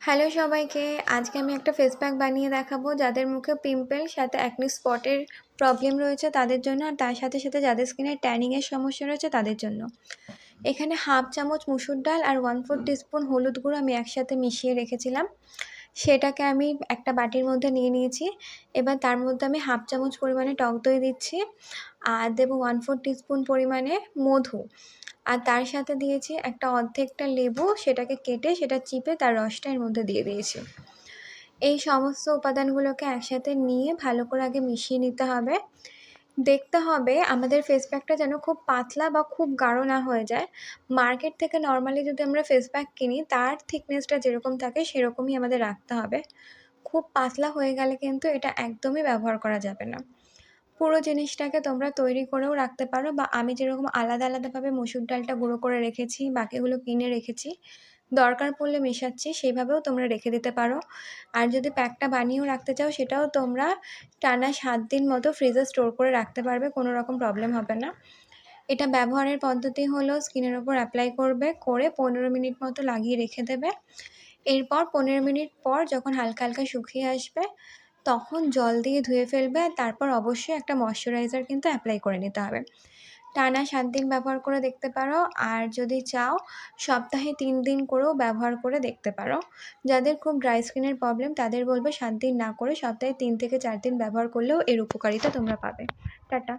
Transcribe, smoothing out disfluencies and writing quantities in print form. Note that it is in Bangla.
হ্যালো সবাইকে। আজকে আমি একটা ফেস প্যাক বানিয়ে দেখাবো যাদের মুখে পিম্পল সাথে অ্যাকনে স্পটের প্রবলেম রয়েছে তাদের জন্য, আর তার সাথে সাথে যাদের স্কিনে ট্যানিংয়ের সমস্যা রয়েছে তাদের জন্য। এখানে হাফ চামচ মুসুর ডাল আর 1/4 টিস্পুন হলুদ গুঁড়ো আমি একসাথে মিশিয়ে রেখেছিলাম। সেটাকে আমি একটা বাটির মধ্যে নিয়ে নিয়েছি। এবার তার মধ্যে আমি হাফ চামচ পরিমাণে টক দই দিচ্ছি, আর দেবো 1/4 টিস্পুন পরিমাণে মধু, আর তার সাথে দিয়েছি একটা অর্ধেকটা লেবু, সেটাকে কেটে সেটা চিপে তার রসটা এর মধ্যে দিয়ে দিয়েছি। এই সমস্ত উপাদানগুলোকে একসাথে নিয়ে ভালো করে আগে মিশিয়ে নিতে হবে। দেখতে হবে আমাদের ফেস প্যাকটা যেন খুব পাতলা বা খুব গাঢ় না হয়ে যায়। মার্কেট থেকে নর্মালি যদি আমরা ফেস প্যাক কিনি তার থিকনেসটা যেরকম থাকে সেরকমই আমাদের রাখতে হবে। খুব পাতলা হয়ে গেলে কিন্তু এটা একদমই ব্যবহার করা যাবে না। পুরো জিনিসটাকে তোমরা তৈরি করেও রাখতে পারো, বা আমি যেরকম আলাদা আলাদাভাবে মসুর ডালটা গুঁড়ো করে রেখেছি, বাকিগুলো কিনে রেখেছি, দরকার পড়লে মেশাচ্ছি, সেইভাবেও তোমরা রেখে দিতে পারো। আর যদি প্যাকটা বানিয়েও রাখতে চাও সেটাও তোমরা টানা 7 দিন মতো ফ্রিজে স্টোর করে রাখতে পারবে, কোনো রকম প্রবলেম হবে না। এটা ব্যবহারের পদ্ধতি হলো স্কিনের ওপর অ্যাপ্লাই করবে, করে 15 মিনিট মতো লাগিয়ে রেখে দেবে। এরপর 15 মিনিট পর যখন হালকা হালকা শুকিয়ে আসবে তখন জল দিয়ে ধুয়ে ফেলবে, তারপর অবশ্যই একটা ময়শ্চারাইজার কিন্তু অ্যাপ্লাই করে নিতে হবে। টানা 7 দিন ব্যবহার করে দেখতে পারো, আর যদি চাও সপ্তাহে 3 দিন করেও ব্যবহার করে দেখতে পারো। যাদের খুব ড্রাই স্কিনের প্রবলেম তাদের বলবো 7 দিন না করে সপ্তাহে 3 থেকে 4 দিন ব্যবহার করলেও এর উপকারিতা তোমরা পাবে। টাটা।